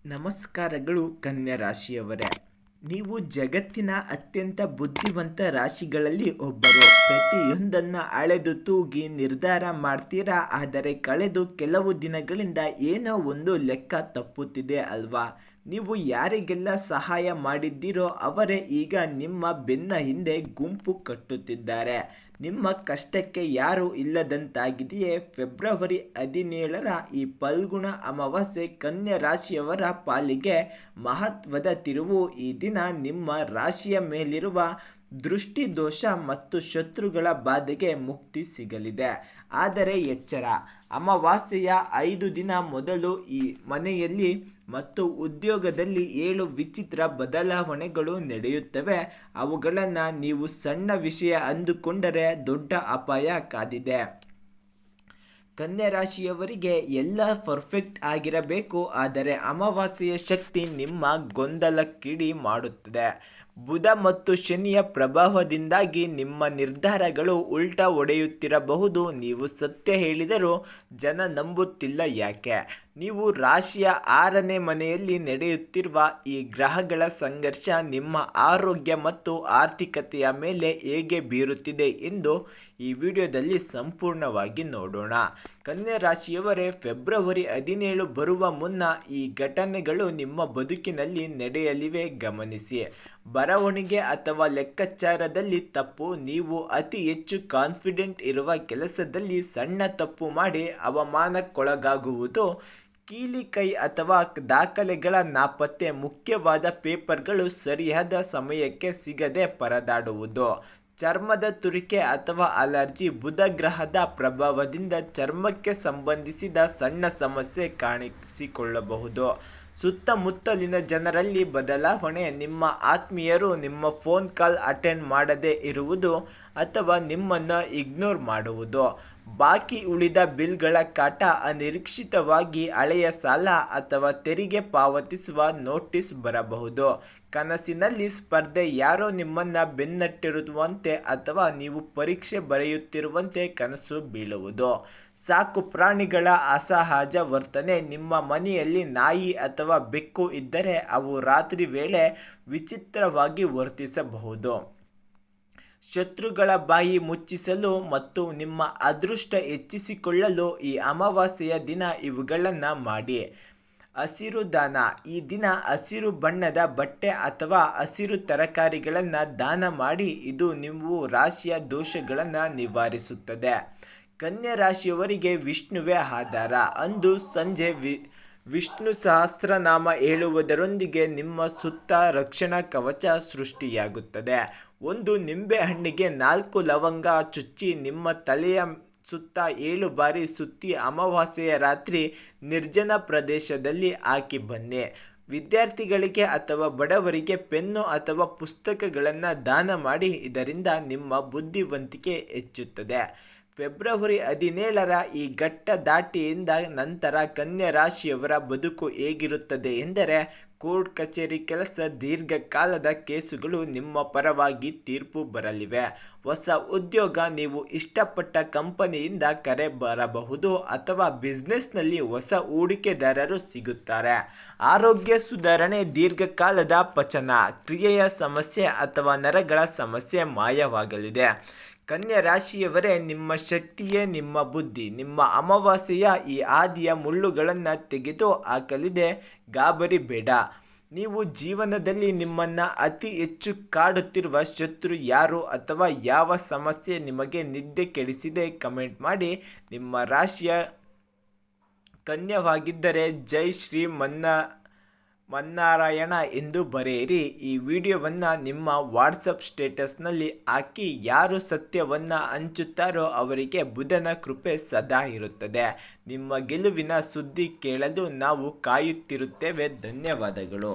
ನಮಸ್ಕಾರಗಳು ಕನ್ಯಾ ರಾಶಿಯವರೇ. ನೀವು ಜಗತ್ತಿನ ಅತ್ಯಂತ ಬುದ್ಧಿವಂತ ರಾಶಿಗಳಲ್ಲಿ ಒಬ್ಬರು. ಪ್ರತಿಯೊಂದನ್ನು ಅಳೆದು ತೂಗಿ ನಿರ್ಧಾರ ಮಾಡ್ತೀರಾ, ಆದರೆ ಕಳೆದು ಕೆಲವು ದಿನಗಳಿಂದ ಏನೋ ಒಂದು ಲೆಕ್ಕ ತಪ್ಪುತ್ತಿದೆ ಅಲ್ವಾ? ನೀವು ಯಾರಿಗೆಲ್ಲ ಸಹಾಯ ಮಾಡಿದ್ದೀರೋ ಅವರೇ ಈಗ ನಿಮ್ಮ ಬೆನ್ನ ಹಿಂದೆ ಗುಂಪು ಕಟ್ಟುತ್ತಿದ್ದಾರೆ. ನಿಮ್ಮ ಕಷ್ಟಕ್ಕೆ ಯಾರೂ ಇಲ್ಲದಂತಾಗಿದೆಯೇ? ಫೆಬ್ರವರಿ 17ರ ಈ ಫಲ್ಗುಣ ಅಮಾವಾಸ್ಯೆ ಕನ್ಯಾ ರಾಶಿಯವರ ಪಾಲಿಗೆ ಮಹತ್ವದ ತಿರುವು. ಈ ದಿನ ನಿಮ್ಮ ರಾಶಿಯ ಮೇಲಿರುವ ದೃಷ್ಟಿ ದೋಷ ಮತ್ತು ಶತ್ರುಗಳ ಬಾಧೆಗೆ ಮುಕ್ತಿ ಸಿಗಲಿದೆ. ಆದರೆ ಎಚ್ಚರ, ಅಮಾವಾಸ್ಯೆಯ 5 ದಿನ ಮೊದಲು ಈ ಮನೆಯಲ್ಲಿ ಮತ್ತು ಉದ್ಯೋಗದಲ್ಲಿ 7 ವಿಚಿತ್ರ ಬದಲಾವಣೆಗಳು ನಡೆಯುತ್ತವೆ. ಅವುಗಳನ್ನು ನೀವು ಸಣ್ಣ ವಿಷಯ ಅಂದುಕೊಂಡರೆ ದೊಡ್ಡ ಅಪಾಯ ಕಾದಿದೆ. ಕನ್ಯಾ ರಾಶಿಯವರಿಗೆ ಎಲ್ಲ ಪರ್ಫೆಕ್ಟ್ ಆಗಿರಬೇಕು, ಆದರೆ ಅಮಾವಾಸ್ಯೆಯ ಶಕ್ತಿ ನಿಮ್ಮ ಗೊಂದಲಕ್ಕೀಡು ಮಾಡುತ್ತದೆ. ಬುಧ ಮತ್ತು ಶನಿಯ ಪ್ರಭಾವದಿಂದಾಗಿ ನಿಮ್ಮ ನಿರ್ಧಾರಗಳು ಉಲ್ಟಾ ಹೊಡೆಯುತ್ತಿರಬಹುದು. ನೀವು ಸತ್ಯ ಹೇಳಿದರೂ ಜನ ನಂಬುತ್ತಿಲ್ಲ. ಯಾಕೆ? ನೀವು ರಾಶಿಯ 6ನೇ ಮನೆಯಲ್ಲಿ ನಡೆಯುತ್ತಿರುವ ಈ ಗ್ರಹಗಳ ಸಂಘರ್ಷ ನಿಮ್ಮ ಆರೋಗ್ಯ ಮತ್ತು ಆರ್ಥಿಕತೆಯ ಮೇಲೆ ಹೇಗೆ ಬೀರುತ್ತಿದೆ ಎಂದು ಈ ವಿಡಿಯೋದಲ್ಲಿ ಸಂಪೂರ್ಣವಾಗಿ ನೋಡೋಣ. ಕನ್ಯಾ ರಾಶಿಯವರೇ, ಫೆಬ್ರವರಿ 17 ಬರುವ ಮುನ್ನ ಈ ಘಟನೆಗಳು ನಿಮ್ಮ ಬದುಕಿನಲ್ಲಿ ನಡೆಯಲಿವೆ. ಗಮನಿಸಿ. ಬರವಣಿಗೆ ಅಥವಾ ಲೆಕ್ಕಾಚಾರದಲ್ಲಿ ತಪ್ಪು. ನೀವು ಅತಿ ಹೆಚ್ಚು ಕಾನ್ಫಿಡೆಂಟ್ ಇರುವ ಕೆಲಸದಲ್ಲಿ ಸಣ್ಣ ತಪ್ಪು ಮಾಡಿ ಅವಮಾನಕ್ಕೊಳಗಾಗುವುದು. ಕೀಲಿ ಕೈ ಅಥವಾ ದಾಖಲೆಗಳ ನಾಪತ್ತೆ. ಮುಖ್ಯವಾದ ಪೇಪರ್ಗಳು ಸರಿಯಾದ ಸಮಯಕ್ಕೆ ಸಿಗದೆ ಪರದಾಡುವುದು. ಚರ್ಮದ ತುರಿಕೆ ಅಥವಾ ಅಲರ್ಜಿ. ಬುಧ ಗ್ರಹದ ಪ್ರಭಾವದಿಂದ ಚರ್ಮಕ್ಕೆ ಸಂಬಂಧಿಸಿದ ಸಣ್ಣ ಸಮಸ್ಯೆ ಕಾಣಿಸಿಕೊಳ್ಳಬಹುದು. ಸುತ್ತಮುತ್ತಲಿನ ಜನರಲ್ಲಿ ಬದಲಾವಣೆ. ನಿಮ್ಮ ಆತ್ಮೀಯರು ನಿಮ್ಮ ಫೋನ್ ಕಾಲ್ ಅಟೆಂಡ್ ಮಾಡದೇ ಇರುವುದು ಅಥವಾ ನಿಮ್ಮನ್ನು ಇಗ್ನೋರ್ ಮಾಡುವುದು. ಬಾಕಿ ಉಳಿದ ಬಿಲ್ಗಳ ಕಾಟ. ಅನಿರೀಕ್ಷಿತವಾಗಿ ಹಳೆಯ ಸಾಲ ಅಥವಾ ತೆರಿಗೆ ಪಾವತಿಸುವ ನೋಟಿಸ್ ಬರಬಹುದು. ಕನಸಿನಲ್ಲಿ ಸ್ಪರ್ಧೆ. ಯಾರೋ ನಿಮ್ಮನ್ನು ಬೆನ್ನಟ್ಟಿರುವಂತೆ ಅಥವಾ ನೀವು ಪರೀಕ್ಷೆ ಬರೆಯುತ್ತಿರುವಂತೆ ಕನಸು ಬೀಳುವುದು. ಸಾಕು ಪ್ರಾಣಿಗಳ ಅಸಹಜ ವರ್ತನೆ. ನಿಮ್ಮ ಮನೆಯಲ್ಲಿ ನಾಯಿ ಅಥವಾ ಬೆಕ್ಕು ಇದ್ದರೆ ಅವು ರಾತ್ರಿ ವೇಳೆ ವಿಚಿತ್ರವಾಗಿ ವರ್ತಿಸಬಹುದು. ಶತ್ರುಗಳ ಬಾಯಿ ಮುಚ್ಚಿಸಲು ಮತ್ತು ನಿಮ್ಮ ಅದೃಷ್ಟ ಹೆಚ್ಚಿಸಿಕೊಳ್ಳಲು ಈ ಅಮಾವಾಸ್ಯೆಯ ದಿನ ಇವುಗಳನ್ನು ಮಾಡಿ. ಹಸಿರು ದಾನ. ಈ ದಿನ ಹಸಿರು ಬಣ್ಣದ ಬಟ್ಟೆ ಅಥವಾ ಹಸಿರು ತರಕಾರಿಗಳನ್ನು ದಾನ ಮಾಡಿ. ಇದು ನೀವು ರಾಶಿಯ ದೋಷಗಳನ್ನು ನಿವಾರಿಸುತ್ತದೆ. ಕನ್ಯಾ ರಾಶಿಯವರಿಗೆ ವಿಷ್ಣುವೇ ಆಧಾರ. ಅಂದು ಸಂಜೆ ವಿಷ್ಣು ಸಹಸ್ರನಾಮ ಹೇಳುವುದರೊಂದಿಗೆ ನಿಮ್ಮ ಸುತ್ತ ರಕ್ಷಣಾ ಕವಚ ಸೃಷ್ಟಿಯಾಗುತ್ತದೆ. ಒಂದು ನಿಂಬೆ ಹಣ್ಣಿಗೆ 4 ಲವಂಗ ಚುಚ್ಚಿ ನಿಮ್ಮ ತಲೆಯ ಸುತ್ತ 7 ಬಾರಿ ಸುತ್ತಿ ಅಮಾವಾಸ್ಯೆಯ ರಾತ್ರಿ ನಿರ್ಜನ ಪ್ರದೇಶದಲ್ಲಿ ಹಾಕಿ ಬನ್ನಿ. ವಿದ್ಯಾರ್ಥಿಗಳಿಗೆ ಅಥವಾ ಬಡವರಿಗೆ ಪೆನ್ನು ಅಥವಾ ಪುಸ್ತಕಗಳನ್ನು ದಾನ ಮಾಡಿ. ಇದರಿಂದ ನಿಮ್ಮ ಬುದ್ಧಿವಂತಿಕೆ ಹೆಚ್ಚುತ್ತದೆ. ಫೆಬ್ರವರಿ 17ರ ಈ ಘಟ್ಟ ದಾಟಿಯಿಂದ ನಂತರ ಕನ್ಯಾ ರಾಶಿಯವರ ಬದುಕು ಹೇಗಿರುತ್ತದೆ ಎಂದರೆ, ಕೋರ್ಟ್ ಕಚೇರಿ ಕೆಲಸ, ದೀರ್ಘಕಾಲದ ಕೇಸುಗಳು ನಿಮ್ಮ ಪರವಾಗಿ ತೀರ್ಪು ಬರಲಿವೆ. ಹೊಸ ಉದ್ಯೋಗ. ನೀವು ಇಷ್ಟಪಟ್ಟ ಕಂಪನಿಯಿಂದ ಕರೆ ಬರಬಹುದು ಅಥವಾ ಬಿಸ್ನೆಸ್ನಲ್ಲಿ ಹೊಸ ಹೂಡಿಕೆದಾರರು ಸಿಗುತ್ತಾರೆ. ಆರೋಗ್ಯ ಸುಧಾರಣೆ. ದೀರ್ಘಕಾಲದ ಪಚನ ಕ್ರಿಯೆಯ ಸಮಸ್ಯೆ ಅಥವಾ ನರಗಳ ಸಮಸ್ಯೆ ಮಾಯವಾಗಲಿದೆ. ಕನ್ಯಾ ರಾಶಿಯವರೇ, ನಿಮ್ಮ ಶಕ್ತಿಯೇ ನಿಮ್ಮ ಬುದ್ಧಿ. ನಿಮ್ಮ ಅಮಾವಾಸ್ಯೆಯ ಈ ಹಾದಿಯ ಮುಳ್ಳುಗಳನ್ನು ತೆಗೆದು ಹಾಕಲಿದೆ. ಗಾಬರಿ ಬೇಡ. ನೀವು ಜೀವನದಲ್ಲಿ ನಿಮ್ಮನ್ನು ಅತಿ ಹೆಚ್ಚು ಕಾಡುತ್ತಿರುವ ಶತ್ರು ಯಾರು ಅಥವಾ ಯಾವ ಸಮಸ್ಯೆ ನಿಮಗೆ ನಿದ್ದೆ ಕೆಡಿಸಿದೆ? ಕಮೆಂಟ್ ಮಾಡಿ. ನಿಮ್ಮ ರಾಶಿಯ ಕನ್ಯವಾಗಿದ್ದರೆ ಜೈ ಶ್ರೀ ಮನ್ನಾರಾಯಣ ಎಂದು ಬರೆಯಿರಿ. ಈ ವಿಡಿಯೋವನ್ನು ನಿಮ್ಮ ವಾಟ್ಸಪ್ ಸ್ಟೇಟಸ್ನಲ್ಲಿ ಹಾಕಿ. ಯಾರು ಸತ್ಯವನ್ನು ಹಂಚುತ್ತಾರೋ ಅವರಿಗೆ ಬುಧನ ಕೃಪೆ ಸದಾ ಇರುತ್ತದೆ. ನಿಮ್ಮ ಗೆಲುವಿನ ಸುದ್ದಿ ಕೇಳಲು ನಾವು ಕಾಯುತ್ತಿರುತ್ತೇವೆ. ಧನ್ಯವಾದಗಳು.